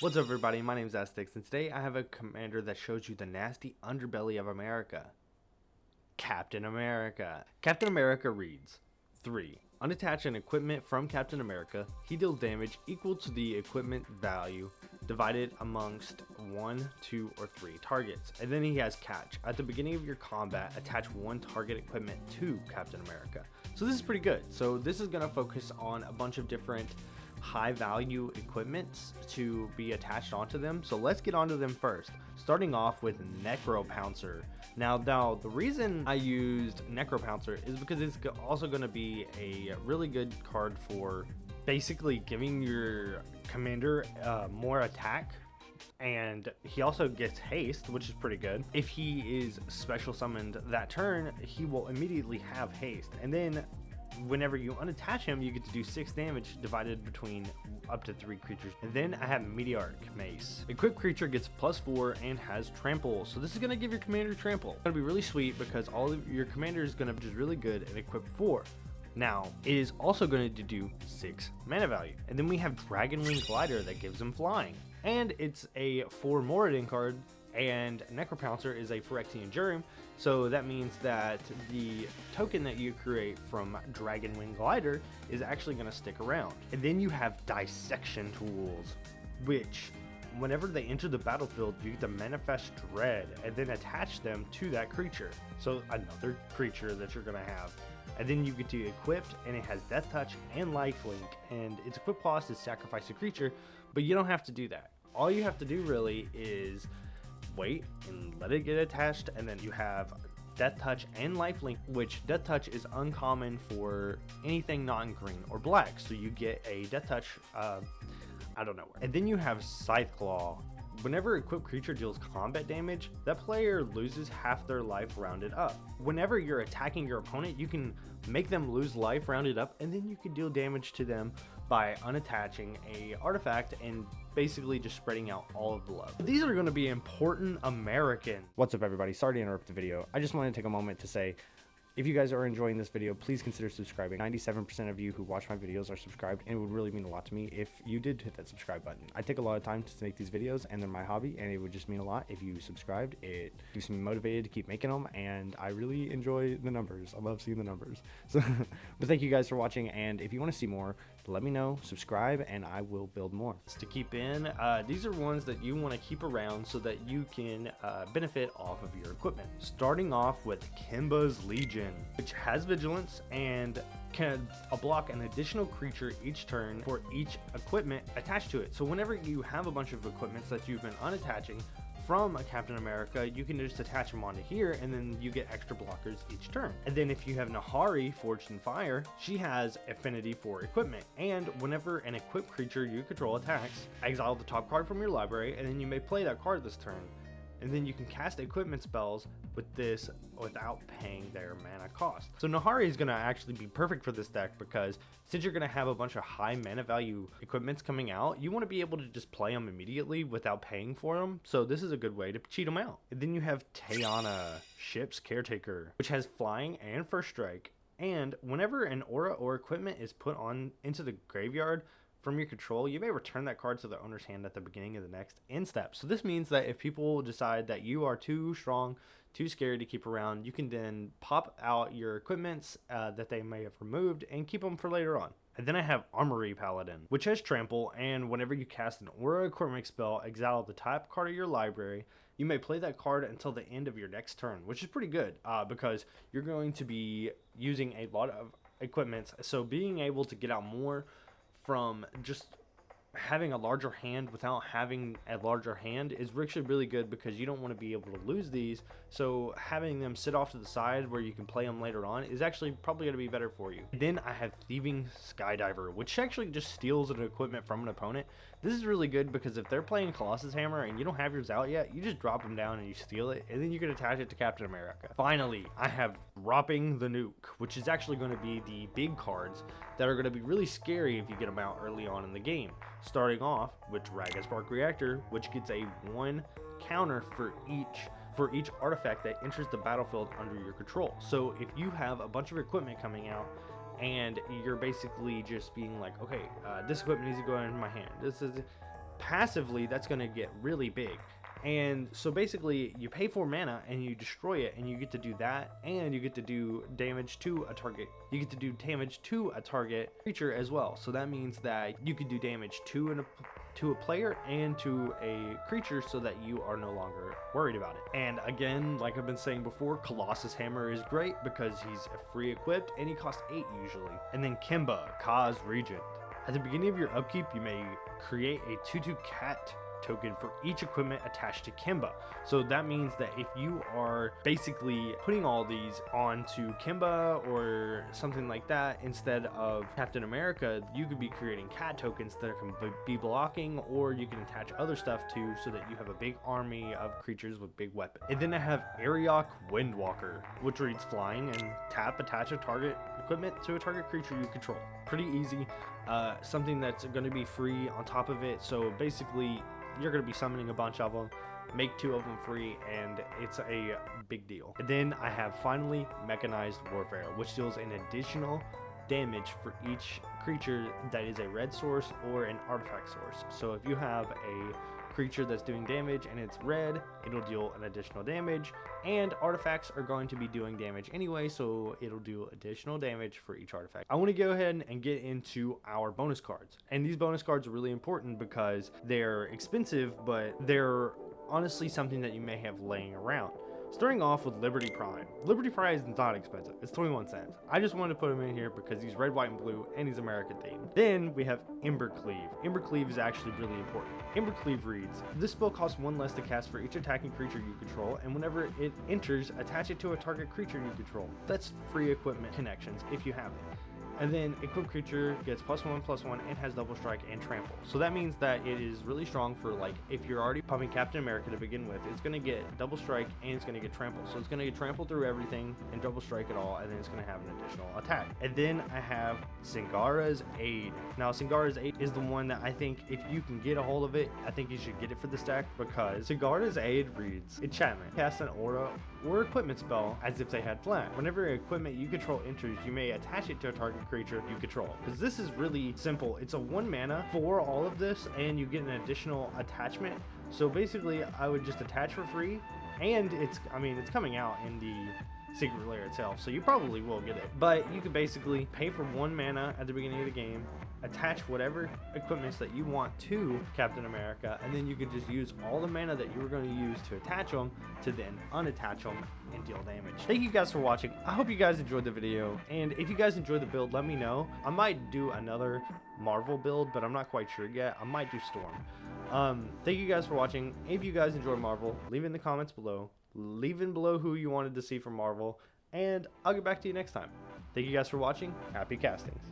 What's up everybody, my name is Estics, and today I have a commander that shows you the nasty underbelly of America. Captain America. Captain America reads 3. Unattach an equipment from Captain America. He deals damage equal to the equipment value divided amongst 1, 2, or 3 targets. And then he has catch. At the beginning of your combat, attach one target equipment to Captain America. So this is pretty good. So this is going to focus on a bunch of different high value equipments to be attached onto them. So let's get onto them first, starting off with Necropouncer. Now the reason I used Necropouncer is because it's also going to be a really good card for basically giving your commander more attack, and he also gets haste, which is pretty good. If he is special summoned that turn, he will immediately have haste, and then whenever you unattach him, you get to do 6 damage divided between up to 3 creatures. And then I have Meteoric Mace. Equipped creature gets +4 and has trample. So this is going to give your commander trample. It's going to be really sweet because all of your commander is going to be just really good at equip 4. Now, it is also going to do 6 mana value. And then we have Dragonwing Glider that gives him flying. And it's a 4 Moradin card, and Necropouncer is a Phyrexian Germ, so that means that the token that you create from Dragonwing Glider is actually going to stick around. And then you have Dissection Tools, which whenever they enter the battlefield, you get to manifest Dread and then attach them to that creature. So another creature that you're going to have. And then you get to equipped, and it has Death Touch and Lifelink, and its equip cost is sacrifice a creature, but you don't have to do that. All you have to do really is wait and let it get attached, and then you have Death Touch and Lifelink, which Death Touch is uncommon for anything non-green or black, so you get a Death Touch out of nowhere. And then you have Scythe Claw. Whenever a equipped creature deals combat damage, that player loses half their life rounded up. Whenever you're attacking your opponent, you can make them lose life rounded up, and then you can deal damage to them by unattaching a artifact and basically just spreading out all of the love. These are going to be important American. What's up everybody, sorry to interrupt the video. I just want to take a moment to say, if you guys are enjoying this video, please consider subscribing. 97% of you who watch my videos are subscribed, and it would really mean a lot to me if you did hit that subscribe button. I take a lot of time to make these videos, and they're my hobby, and it would just mean a lot if you subscribed. It keeps me motivated to keep making them, and I really enjoy the numbers. I love seeing the numbers. So, but thank you guys for watching, and if you want to see more, let me know, subscribe, and I will build more. To keep in, these are ones that you want to keep around so that you can benefit off of your equipment. Starting off with Kimba's Legion, which has vigilance and can block an additional creature each turn for each equipment attached to it. So whenever you have a bunch of equipments that you've been unattaching from Captain America, you can just attach them onto here, and then you get extra blockers each turn. And then if you have Nahari, Forged in Fire, she has affinity for equipment, and whenever an equipped creature you control attacks, exile the top card from your library, and then you may play that card this turn. And then you can cast equipment spells with this without paying their mana cost. So Nahari is going to actually be perfect for this deck because since you're going to have a bunch of high mana value equipments coming out, you want to be able to just play them immediately without paying for them. So this is a good way to cheat them out. And then you have Tayana, Ship's Caretaker, which has flying and first strike. And whenever an aura or equipment is put on into the graveyard from your control, you may return that card to the owner's hand at the beginning of the next end step. So this means that if people decide that you are too strong, too scary to keep around, you can then pop out your equipments that they may have removed and keep them for later on. And then I have Armory Paladin, which has trample, and whenever you cast an aura equipment spell, exile the top card of your library. You may play that card until the end of your next turn, which is pretty good because you're going to be using a lot of equipments. So being able to get out more from just having a larger hand without having a larger hand is actually really good because you don't want to be able to lose these. So having them sit off to the side where you can play them later on is actually probably going to be better for you. Then I have Thieving Skydiver, which actually just steals an equipment from an opponent. This is really good because if they're playing Colossus Hammer and you don't have yours out yet, you just drop them down and you steal it, and then you can attach it to Captain America. Finally, I have Dropping the Nuke, which is actually going to be the big cards that are going to be really scary if you get them out early on in the game. Starting off with Dragon Spark Reactor, which gets a 1 counter for each artifact that enters the battlefield under your control. So if you have a bunch of equipment coming out and you're basically just being like, okay, this equipment needs to go into my hand, passively that's going to get really big. And so basically you pay 4 mana and you destroy it, and you get to do that, and you get to do damage to a target. You get to do damage to a target creature as well. So that means that you could do damage to a player and to a creature, so that you are no longer worried about it. And again, like I've been saying before, Colossus Hammer is great because he's a free equipped and he costs 8 usually. And then Kimba, Kaz Regent. At the beginning of your upkeep, you may create a 2/2 cat token for each equipment attached to Kimba. So that means that if you are basically putting all these onto Kimba or something like that instead of Captain America, you could be creating cat tokens that can be blocking, or you can attach other stuff to, so that you have a big army of creatures with big weapons. And then I have Ariok Windwalker, which reads flying, and tap, attach a target equipment to a target creature you control. Pretty easy. Something that's going to be free on top of it. So basically you're going to be summoning a bunch of them, make 2 of them free, and it's a big deal. And then I have finally Mechanized Warfare, which deals an additional damage for each creature that is a red source or an artifact source. So if you have a creature that's doing damage and it's red, it'll deal an additional damage, and artifacts are going to be doing damage anyway, so it'll do additional damage for each artifact. I want to go ahead and get into our bonus cards, and these bonus cards are really important because they're expensive, but they're honestly something that you may have laying around. Starting off with Liberty Prime. Liberty Prime is not expensive. It's 21 cents. I just wanted to put him in here because he's red, white, and blue, and he's American themed. Then we have Embercleave. Embercleave is actually really important. Embercleave reads, this spell costs 1 less to cast for each attacking creature you control, and whenever it enters, attach it to a target creature you control. That's free equipment connections if you have it. And then equipped creature gets +1/+1 and has double strike and trample. So that means that it is really strong for, like, if you're already pumping Captain America to begin with, it's going to get double strike and it's going to get trample. So it's going to get trample through everything and double strike it all, and then it's going to have an additional attack. And then I have Singara's Aid. Now Singara's Aid is the one that I think if you can get a hold of it, I think you should get it for the stack, because Singara's Aid reads, enchantment, cast an aura or equipment spell as if they had flag. Whenever an equipment you control enters, you may attach it to a target creature you control. Because this is really simple. It's a 1 mana for all of this, and you get an additional attachment. So basically I would just attach for free, and it's coming out in the secret lair itself, so you probably will get it. But you could basically pay for 1 mana at the beginning of the game, attach whatever equipments that you want to Captain America, and then you could just use all the mana that you were going to use to attach them to then unattach them and deal damage. Thank you guys for watching. I hope you guys enjoyed the video, and if you guys enjoyed the build, let me know. I might do another Marvel build, but I'm not quite sure yet. I might do Storm. Thank you guys for watching. If you guys enjoyed Marvel, leave in the comments below. Leave in below who you wanted to see from Marvel, and I'll get back to you next time. Thank you guys for watching. Happy castings.